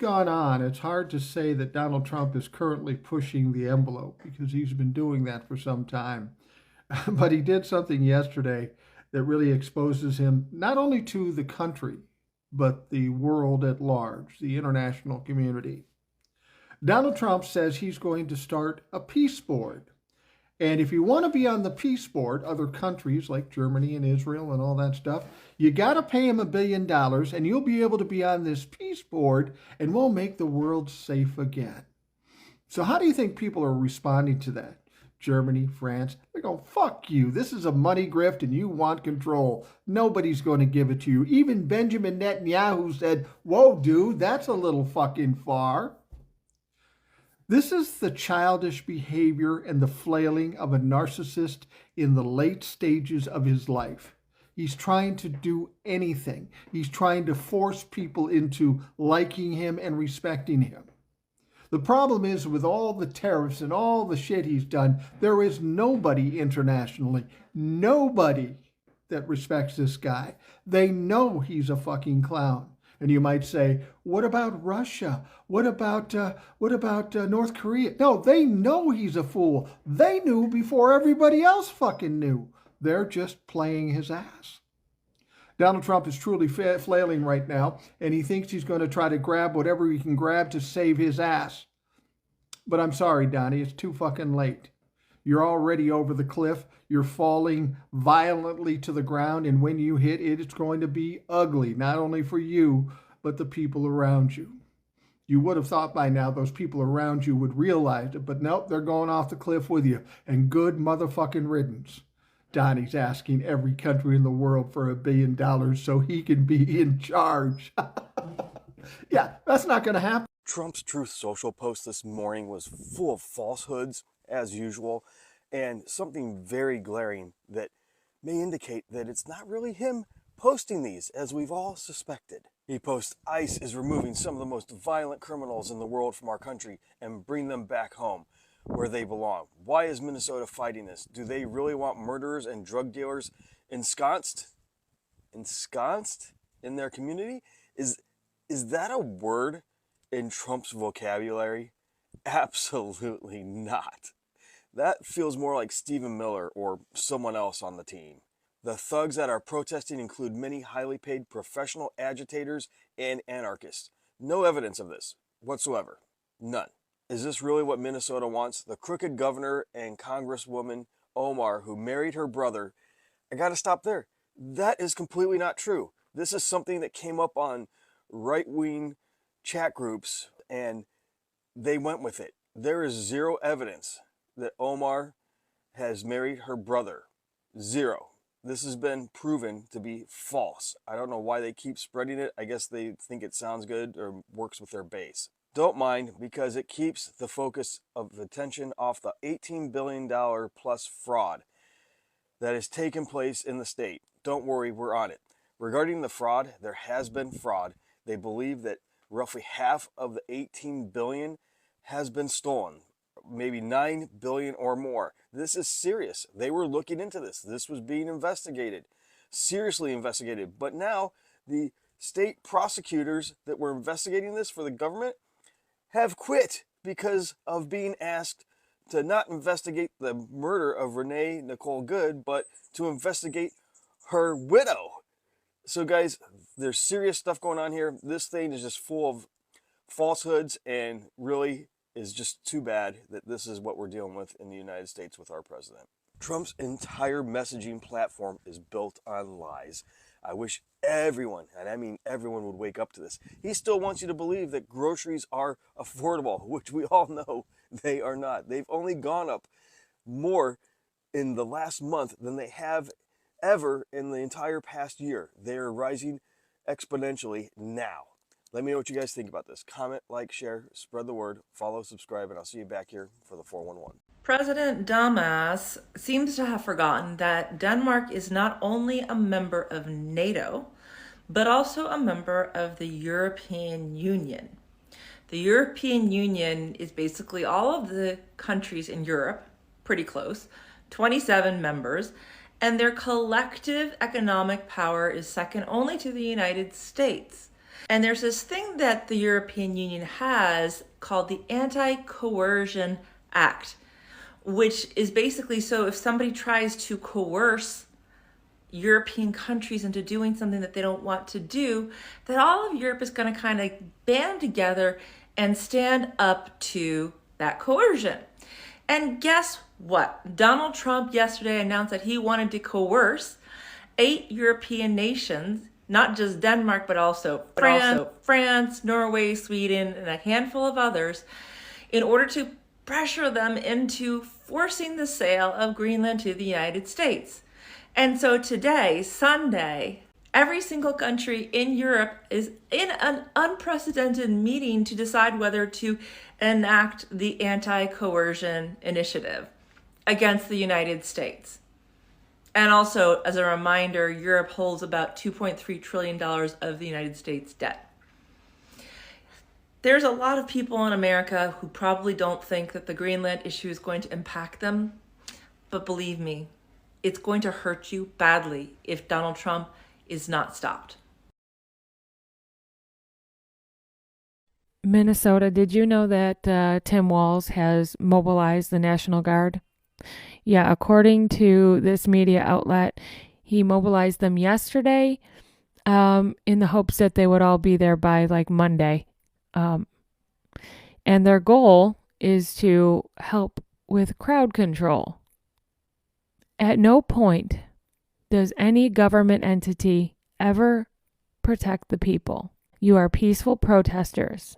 gone on, it's hard to say that Donald Trump is currently pushing the envelope because he's been doing that for some time. But he did something yesterday that really exposes him not only to the country, but the world at large, the international community. Donald Trump says he's going to start a peace board. And if you want to be on the peace board, other countries like Germany and Israel and all that stuff, you got to pay him $1 billion and you'll be able to be on this peace board and we'll make the world safe again. So how do you think people are responding to that? Germany, France, they go, fuck you. This is a money grift and you want control. Nobody's going to give it to you. Even Benjamin Netanyahu said, whoa, dude, that's a little fucking far. This is the childish behavior and the flailing of a narcissist in the late stages of his life. He's trying to do anything. He's trying to force people into liking him and respecting him. The problem is with all the tariffs and all the shit he's done, there is nobody internationally, nobody that respects this guy. They know he's a fucking clown. And you might say, what about Russia? What about North Korea? No, they know he's a fool. They knew before everybody else fucking knew. They're just playing his ass. Donald Trump is truly flailing right now, and he thinks he's going to try to grab whatever he can grab to save his ass. But I'm sorry, Donnie, it's too fucking late. You're already over the cliff. You're falling violently to the ground. And when you hit it, it's going to be ugly, not only for you, but the people around you. You would have thought by now those people around you would realize it, but nope, they're going off the cliff with you. And good motherfucking riddance. Donnie's asking every country in the world for $1 billion so he can be in charge. Yeah, that's not going to happen. Trump's Truth Social post this morning was full of falsehoods, as usual, and something very glaring that may indicate that it's not really him posting these, as we've all suspected. He posts, ICE is removing some of the most violent criminals in the world from our country and bring them back home where they belong. Why is Minnesota fighting this? Do they really want murderers and drug dealers ensconced in their community? Is that a word in Trump's vocabulary? Absolutely not. That feels more like Stephen Miller or someone else on the team. The thugs that are protesting include many highly paid professional agitators and anarchists. No evidence of this whatsoever. None. Is this really what Minnesota wants? The crooked governor and Congresswoman Omar, who married her brother. I gotta stop there. That is completely not true. This is something that came up on right-wing chat groups and they went with it. There is zero evidence that Omar has married her brother. Zero. This has been proven to be false. I don't know why they keep spreading it. I guess they think it sounds good or works with their base. Don't mind, because it keeps the focus of attention off the $18 billion plus fraud that has taken place in the state. Don't worry, we're on it. Regarding the fraud, there has been fraud. They believe that roughly half of the $18 billion has been stolen. Maybe $9 billion or more. This is serious. They were looking into this. This was being investigated, seriously investigated. But now the state prosecutors that were investigating this for the government have quit because of being asked to not investigate the murder of Renee Nicole Good, but to investigate her widow. So guys, there's serious stuff going on here. This thing is just full of falsehoods and really is just too bad that this is what we're dealing with in the United States with our president. Trump's entire messaging platform is built on lies. I wish everyone, and I mean everyone, would wake up to this. He still wants you to believe that groceries are affordable, which we all know they are not. They've only gone up more in the last month than they have ever in the entire past year. They are rising exponentially now. Let me know what you guys think about this. Comment, like, share, spread the word, follow, subscribe, and I'll see you back here for the 411. President Dumbass seems to have forgotten that Denmark is not only a member of NATO, but also a member of the European Union. The European Union is basically all of the countries in Europe, pretty close, 27 members, and their collective economic power is second only to the United States. And there's this thing that the European Union has called the Anti-Coercion Act, which is basically so if somebody tries to coerce European countries into doing something that they don't want to do, that all of Europe is going to kind of band together and stand up to that coercion. And guess what? Donald Trump yesterday announced that he wanted to coerce 8 European nations, not just Denmark, but also France, Norway, Sweden, and a handful of others, in order to pressure them into forcing the sale of Greenland to the United States. And so today, Sunday, every single country in Europe is in an unprecedented meeting to decide whether to enact the anti-coercion initiative against the United States. And also, as a reminder, Europe holds about $2.3 trillion of the United States debt. There's a lot of people in America who probably don't think that the Greenland issue is going to impact them. But believe me, it's going to hurt you badly if Donald Trump is not stopped. Minnesota, did you know that Tim Walz has mobilized the National Guard? Yeah, according to this media outlet, he mobilized them yesterday in the hopes that they would all be there by like Monday. And their goal is to help with crowd control. At no point does any government entity ever protect the people. You are peaceful protesters.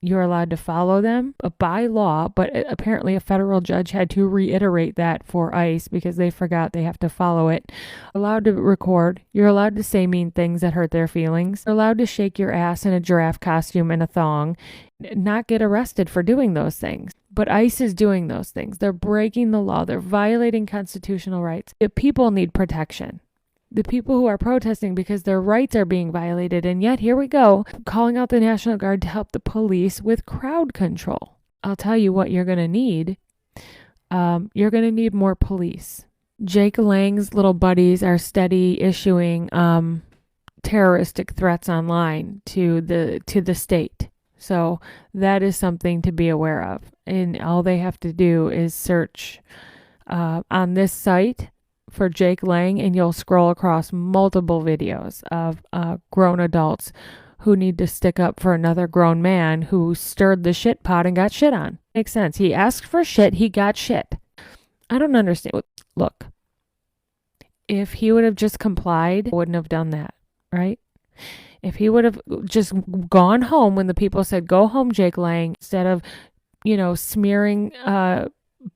You're allowed to follow them by law, but apparently a federal judge had to reiterate that for ICE because they forgot they have to follow it. Allowed to record. You're allowed to say mean things that hurt their feelings. You're allowed to shake your ass in a giraffe costume and a thong, not get arrested for doing those things. But ICE is doing those things. They're breaking the law. They're violating constitutional rights. The people need protection. The people who are protesting because their rights are being violated. And yet here we go, calling out the National Guard to help the police with crowd control. I'll tell you what you're going to need. You're going to need more police. Jake Lang's little buddies are steady issuing terroristic threats online to the state. So that is something to be aware of. And all they have to do is search on this site for Jake Lang, and you'll scroll across multiple videos of grown adults who need to stick up for another grown man who stirred the shit pot and got shit on. Makes sense. He asked for shit, he got shit. I don't understand. Look, if he would have just complied, wouldn't have done that, right? If he would have just gone home when the people said, go home, Jake Lang, instead of, smearing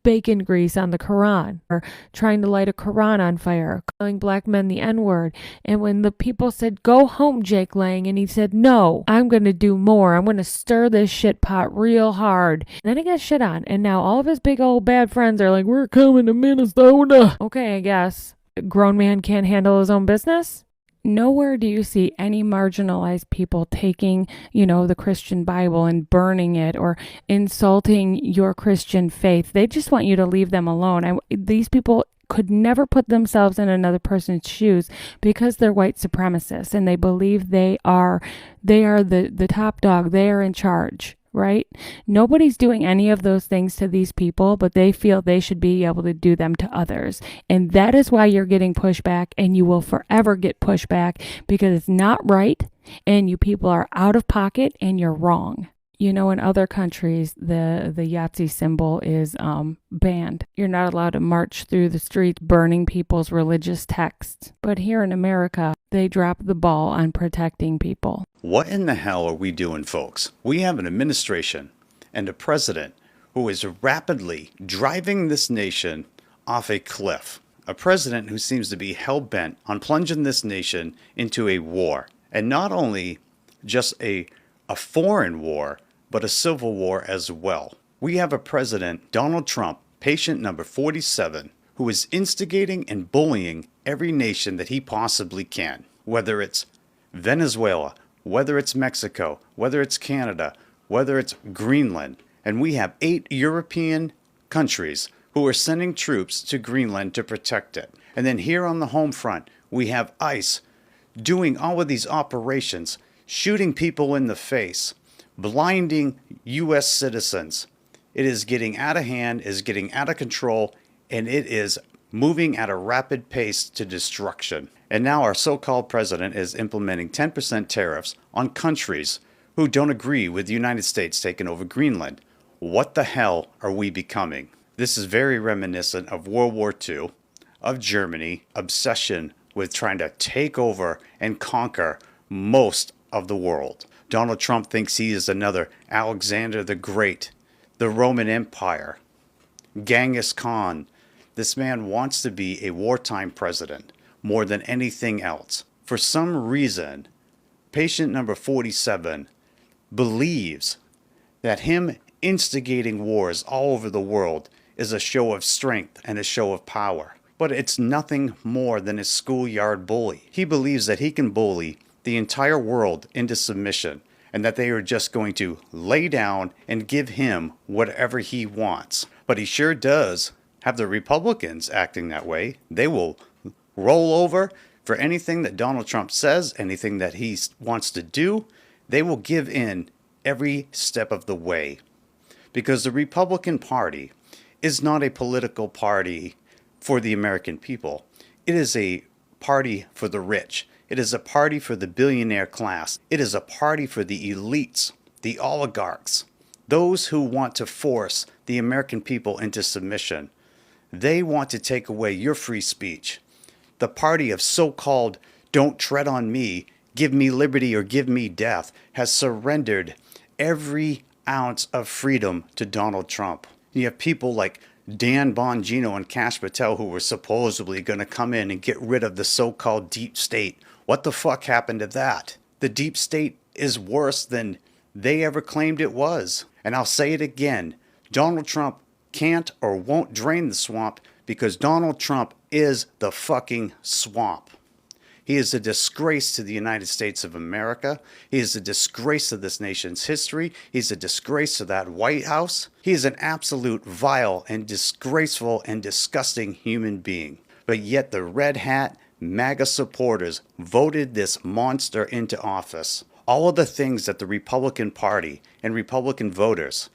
bacon grease on the Quran or trying to light a Quran on fire, calling black men the N-word. And when the people said, go home, Jake Lang, and he said, no, I'm going to do more. I'm going to stir this shit pot real hard. And then he got shit on. And now all of his big old bad friends are like, we're coming to Minnesota. Okay, I guess. A grown man can't handle his own business? Nowhere do you see any marginalized people taking, the Christian Bible and burning it or insulting your Christian faith. They just want you to leave them alone. These people could never put themselves in another person's shoes because they're white supremacists and they believe they are the top dog. They are in charge. Right? Nobody's doing any of those things to these people, but they feel they should be able to do them to others. And that is why you're getting pushback, and you will forever get pushback because it's not right and you people are out of pocket and you're wrong. In other countries, the Yahtzee symbol is banned. You're not allowed to march through the streets burning people's religious texts. But here in America, they drop the ball on protecting people. What in the hell are we doing, folks? We have an administration and a president who is rapidly driving this nation off a cliff. A president who seems to be hell-bent on plunging this nation into a war. And not only just a foreign war, but a civil war as well. We have a president, Donald Trump, patient number 47, who is instigating and bullying every nation that he possibly can. Whether it's Venezuela, whether it's Mexico, whether it's Canada, whether it's Greenland. And we have 8 European countries who are sending troops to Greenland to protect it. And then here on the home front, we have ICE doing all of these operations, shooting people in the face, blinding U.S. citizens. It is getting out of hand, is getting out of control, and it is moving at a rapid pace to destruction. And now our so-called president is implementing 10% tariffs on countries who don't agree with the United States taking over Greenland. What the hell are we becoming? This is very reminiscent of World War II, of Germany, obsession with trying to take over and conquer most of the world. Donald Trump thinks he is another Alexander the Great, the Roman Empire, Genghis Khan. This man wants to be a wartime president more than anything else. For some reason, patient number 47 believes that him instigating wars all over the world is a show of strength and a show of power. But it's nothing more than a schoolyard bully. He believes that he can bully the entire world into submission and that they are just going to lay down and give him whatever he wants. But he sure does have the Republicans acting that way. They will roll over for anything that Donald Trump says, anything that he wants to do. They will give in every step of the way. Because the Republican Party is not a political party for the American people. It is a party for the rich. It is a party for the billionaire class. It is a party for the elites, the oligarchs, those who want to force the American people into submission. They want to take away your free speech. The party of so-called "don't tread on me, give me liberty or give me death" has surrendered every ounce of freedom to Donald Trump. You have people like Dan Bongino and Kash Patel who were supposedly going to come in and get rid of the so-called deep state. What the fuck happened to that? The deep state is worse than they ever claimed it was. And I'll say it again. Donald Trump can't or won't drain the swamp because Donald Trump is the fucking swamp. He is a disgrace to the United States of America. He is a disgrace to this nation's history. He's a disgrace to that White House. He is an absolute vile and disgraceful and disgusting human being. But yet the red hat MAGA supporters voted this monster into office. All of the things that the Republican Party and Republican voters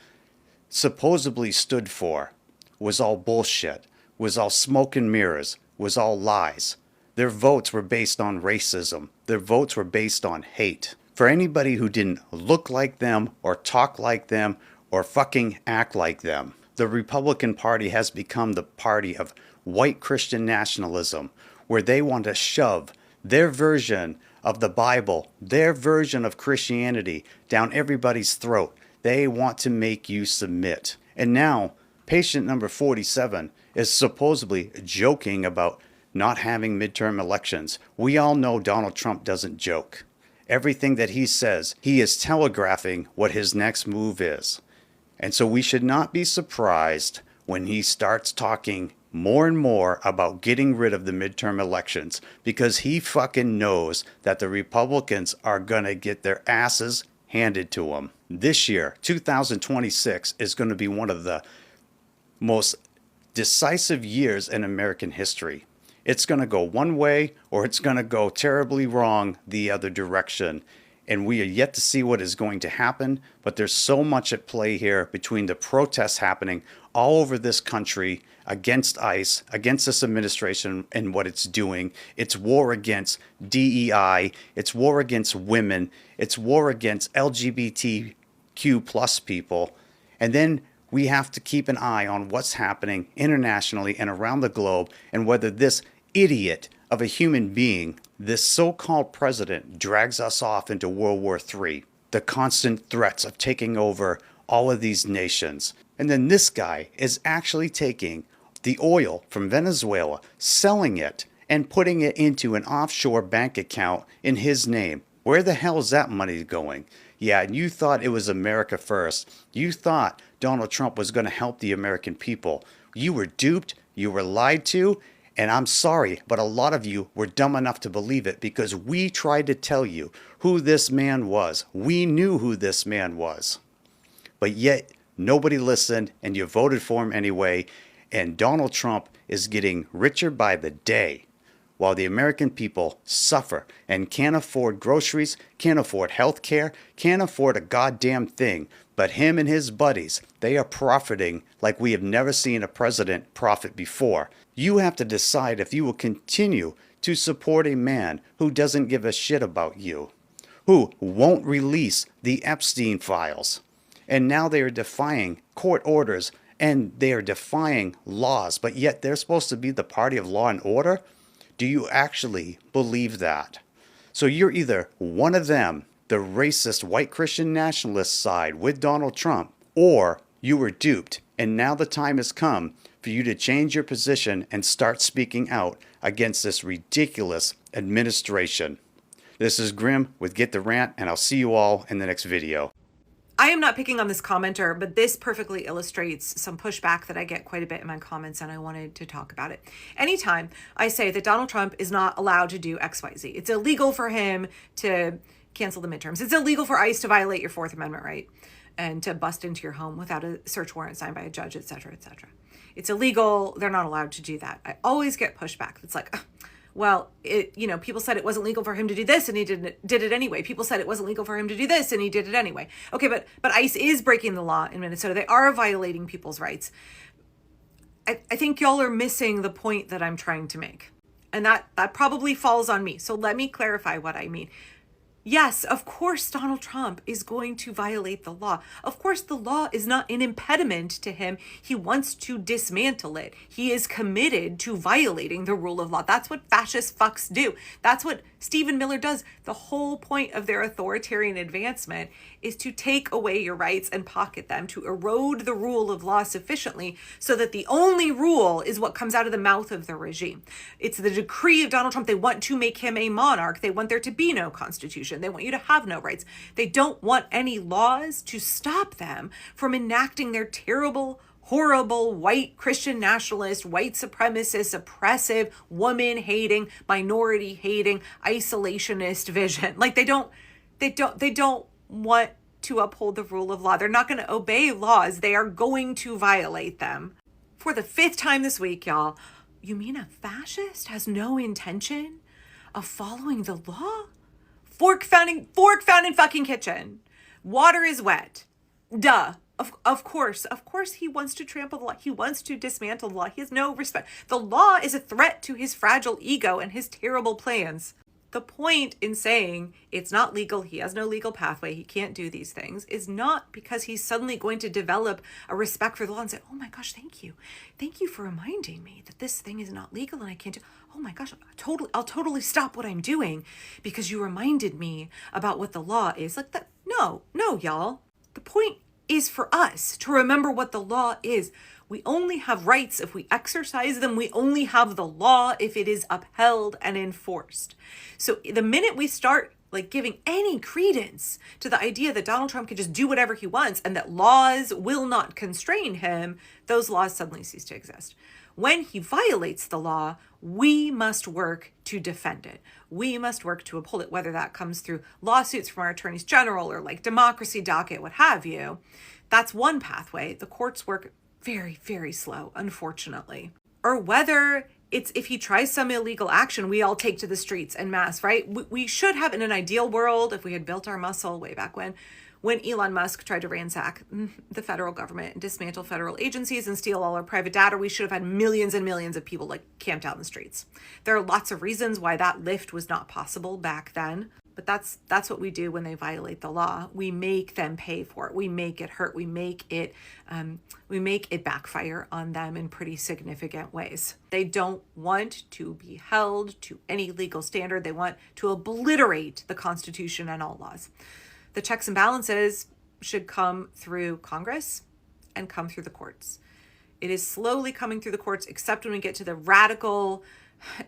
supposedly stood for was all bullshit, was all smoke and mirrors, was all lies. Their votes were based on racism. Their votes were based on hate. For anybody who didn't look like them or talk like them or fucking act like them, the Republican Party has become the party of white Christian nationalism, where they want to shove their version of the Bible, their version of Christianity down everybody's throat. They want to make you submit. And now, patient number 47 is supposedly joking about not having midterm elections. We all know Donald Trump doesn't joke. Everything that he says, he is telegraphing what his next move is. And so we should not be surprised when he starts talking more and more about getting rid of the midterm elections, because he fucking knows that the Republicans are going to get their asses handed to them. This year, 2026, is going to be one of the most decisive years in American history. It's going to go one way or it's going to go terribly wrong the other direction. And we are yet to see what is going to happen. But there's so much at play here between the protests happening all over this country against ICE, against this administration and what it's doing. It's war against DEI. It's war against women. It's war against LGBTQ plus people. And then we have to keep an eye on what's happening internationally and around the globe, and whether this idiot of a human being, this so-called president, drags us off into World War III. The constant threats of taking over all of these nations. And then this guy is actually taking the oil from Venezuela, selling it, and putting it into an offshore bank account in his name. Where the hell is that money going? Yeah, and you thought it was America first. You thought Donald Trump was going to help the American people. You were duped, you were lied to, and I'm sorry, but a lot of you were dumb enough to believe it because we tried to tell you who this man was. We knew who this man was. But yet, nobody listened, and you voted for him anyway, and Donald Trump is getting richer by the day. while the American people suffer and can't afford groceries, can't afford health care, can't afford a goddamn thing. But him and his buddies, they are profiting like we have never seen a president profit before. You have to decide if you will continue to support a man who doesn't give a shit about you, who won't release the Epstein files. And now they are defying court orders and they are defying laws, but yet they're supposed to be the party of law and order? Do you actually believe that? So you're either one of them, the racist white Christian nationalist side with Donald Trump, or you were duped, and now the time has come for you to change your position and start speaking out against this ridiculous administration. This is Grim with Get the Rant, and I'll see you all in the next video. I am not picking on this commenter, but this perfectly illustrates some pushback that I get quite a bit in my comments, and I wanted to talk about it. Anytime I say that Donald Trump is not allowed to do XYZ, it's illegal for him to cancel the midterms. It's illegal for ICE to violate your Fourth Amendment right and to bust into your home without a search warrant signed by a judge, etc., etc. It's illegal. They're not allowed to do that. I always get pushback. It's like, well, people said it wasn't legal for him to do this and he did it anyway. People said it wasn't legal for him to do this and he did it anyway. Okay, but ICE is breaking the law in Minnesota. They are violating people's rights. I think y'all are missing the point that I'm trying to make. And that probably falls on me. So let me clarify what I mean. Yes, of course, Donald Trump is going to violate the law. Of course, the law is not an impediment to him. He wants to dismantle it. He is committed to violating the rule of law. That's what fascist fucks do. That's what Stephen Miller does. The whole point of their authoritarian advancement is to take away your rights and pocket them, to erode the rule of law sufficiently so that the only rule is what comes out of the mouth of the regime. It's the decree of Donald Trump. They want to make him a monarch. They want there to be no constitution. They want you to have no rights. They don't want any laws to stop them from enacting their terrible, horrible, white Christian nationalist, white supremacist, oppressive, woman-hating, minority-hating, isolationist vision. Like they don't want to uphold the rule of law. They're not going to obey laws. They are going to violate them. For the 5th time this week, y'all, you mean a fascist has no intention of following the law? Fork found in fucking kitchen. Water is wet. Duh. Of course he wants to trample the law. He wants to dismantle the law. He has no respect. The law is a threat to his fragile ego and his terrible plans. The point in saying it's not legal, he has no legal pathway, he can't do these things, is not because he's suddenly going to develop a respect for the law and say, oh my gosh, thank you. Thank you for reminding me that this thing is not legal and I can't do, oh my gosh, I'll totally stop what I'm doing because you reminded me about what the law is. Like that. No, y'all. The point is for us to remember what the law is. We only have rights if we exercise them. We only have the law if it is upheld and enforced. So the minute we start giving any credence to the idea that Donald Trump can just do whatever he wants and that laws will not constrain him, those laws suddenly cease to exist. When he violates the law, we must work to defend it. We must work to uphold it, whether that comes through lawsuits from our attorneys general or democracy docket, what have you. That's one pathway. The courts work very, very slow, unfortunately. Or whether it's if he tries some illegal action, we all take to the streets en masse, right? We should have, in an ideal world, if we had built our muscle way back when Elon Musk tried to ransack the federal government and dismantle federal agencies and steal all our private data, we should have had millions and millions of people camped out in the streets. There are lots of reasons why that lift was not possible back then. But that's what we do when they violate the law. We make them pay for it. We make it hurt. We make it backfire on them in pretty significant ways. They don't want to be held to any legal standard. They want to obliterate the Constitution and all laws. The checks and balances should come through Congress and come through the courts. It is slowly coming through the courts, except when we get to the radical,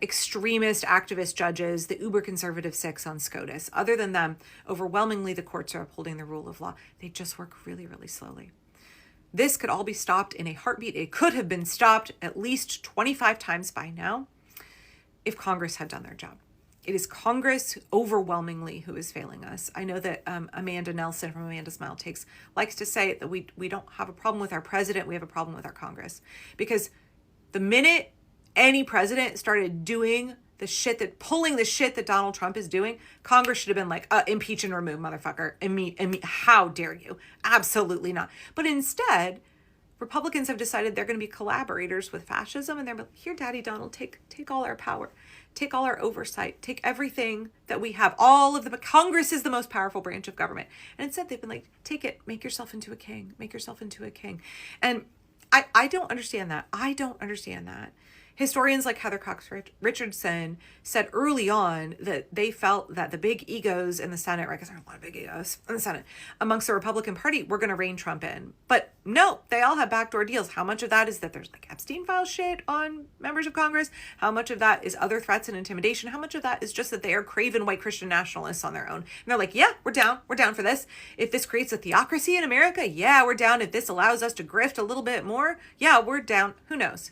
extremist activist judges, the uber conservative 6 on SCOTUS. Other than them, overwhelmingly the courts are upholding the rule of law. They just work really, really slowly. This could all be stopped in a heartbeat. It could have been stopped at least 25 times by now if Congress had done their job. It is Congress overwhelmingly who is failing us. I know that Amanda Nelson from Amanda Smile Takes likes to say that we don't have a problem with our president, we have a problem with our Congress. Because the minute any president started doing pulling the shit that Donald Trump is doing, Congress should have been like, impeach and remove, motherfucker. How dare you? Absolutely not. But instead, Republicans have decided they're going to be collaborators with fascism, and they're like, here, Daddy Donald, take all our power, take all our oversight, take everything that we have. Congress is the most powerful branch of government. And instead they've been like, take it, make yourself into a king, make yourself into a king. And I don't understand that. I don't understand that. Historians like Heather Cox Richardson said early on that they felt that the big egos in the Senate, right, because there are a lot of big egos in the Senate, amongst the Republican Party, were going to rein Trump in. But no, they all have backdoor deals. How much of that is that there's like Epstein file shit on members of Congress? How much of that is other threats and intimidation? How much of that is just that they are craven white Christian nationalists on their own? And they're like, yeah, we're down for this. If this creates a theocracy in America, yeah, we're down. If this allows us to grift a little bit more, yeah, we're down. Who knows?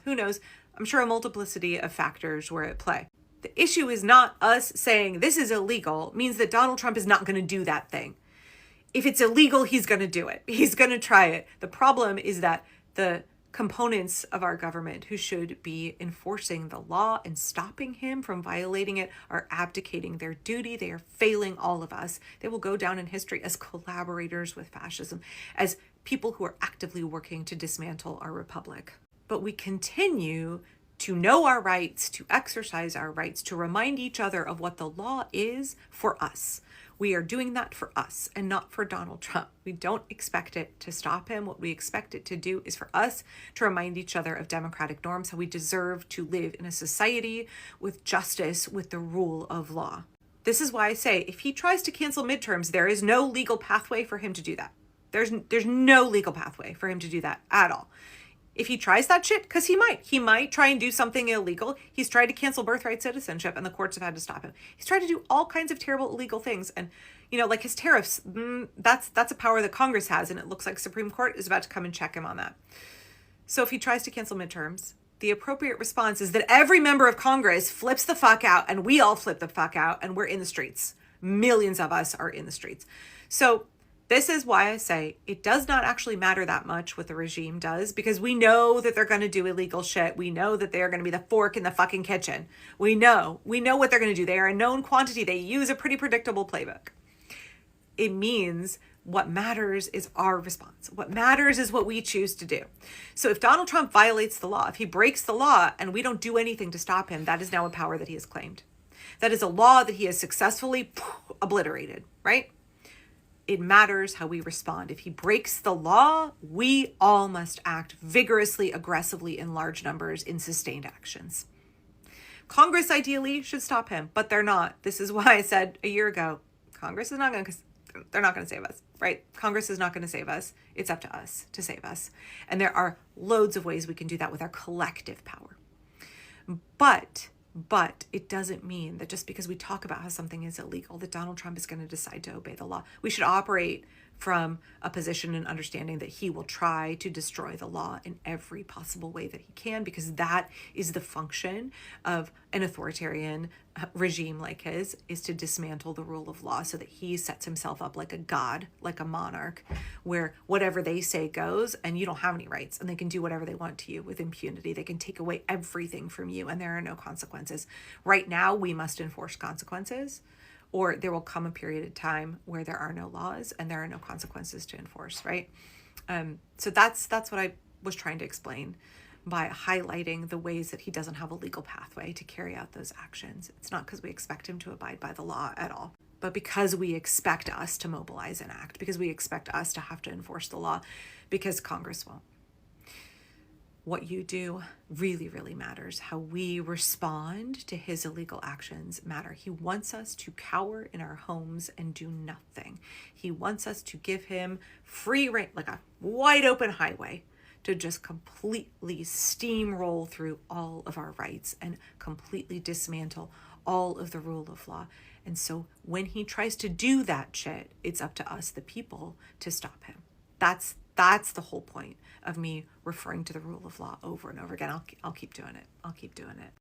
I'm sure a multiplicity of factors were at play. The issue is not us saying this is illegal means that Donald Trump is not going to do that thing. If it's illegal, he's going to do it. He's going to try it. The problem is that the components of our government who should be enforcing the law and stopping him from violating it are abdicating their duty. They are failing all of us. They will go down in history as collaborators with fascism, as people who are actively working to dismantle our republic. But we continue to know our rights, to exercise our rights, to remind each other of what the law is for us. We are doing that for us and not for Donald Trump. We don't expect it to stop him. What we expect it to do is for us to remind each other of democratic norms, how we deserve to live in a society with justice, with the rule of law. This is why I say if he tries to cancel midterms, there is no legal pathway for him to do that. There's no legal pathway for him to do that at all. If he tries that shit, because he might try and do something illegal. He's tried to cancel birthright citizenship and the courts have had to stop him. He's tried to do all kinds of terrible illegal things. And, like his tariffs, that's a power that Congress has. And it looks like Supreme Court is about to come and check him on that. So if he tries to cancel midterms, the appropriate response is that every member of Congress flips the fuck out and we all flip the fuck out and we're in the streets. Millions of us are in the streets. So this is why I say it does not actually matter that much what the regime does, because we know that they're going to do illegal shit. We know that they are going to be the fork in the fucking kitchen. We know what they're going to do. They are a known quantity. They use a pretty predictable playbook. It means what matters is our response. What matters is what we choose to do. So if Donald Trump violates the law, if he breaks the law and we don't do anything to stop him, that is now a power that he has claimed. That is a law that he has successfully obliterated, right? It matters how we respond. If he breaks the law, we all must act vigorously, aggressively, in large numbers, in sustained actions. Congress ideally should stop him, but they're not. This is why I said a year ago, Congress is not going to, they're not going to save us, right? Congress is not going to save us. It's up to us to save us. And there are loads of ways we can do that with our collective power. But it doesn't mean that just because we talk about how something is illegal, that Donald Trump is going to decide to obey the law. We should operate from a position and understanding that he will try to destroy the law in every possible way that he can, because that is the function of an authoritarian regime like his, is to dismantle the rule of law so that he sets himself up like a god, like a monarch, where whatever they say goes and you don't have any rights and they can do whatever they want to you with impunity. They can take away everything from you and there are no consequences. Right now, we must enforce consequences, or there will come a period of time where there are no laws and there are no consequences to enforce, right? So that's what I was trying to explain by highlighting the ways that he doesn't have a legal pathway to carry out those actions. It's not because we expect him to abide by the law at all, but because we expect us to mobilize and act, because we expect us to have to enforce the law, because Congress won't. What you do really, really matters. How we respond to his illegal actions matter. He wants us to cower in our homes and do nothing. He wants us to give him free rein, like a wide open highway, to just completely steamroll through all of our rights and completely dismantle all of the rule of law. And so when he tries to do that shit, it's up to us, the people, to stop him. That's the whole point of me referring to the rule of law over and over again. I'll keep doing it.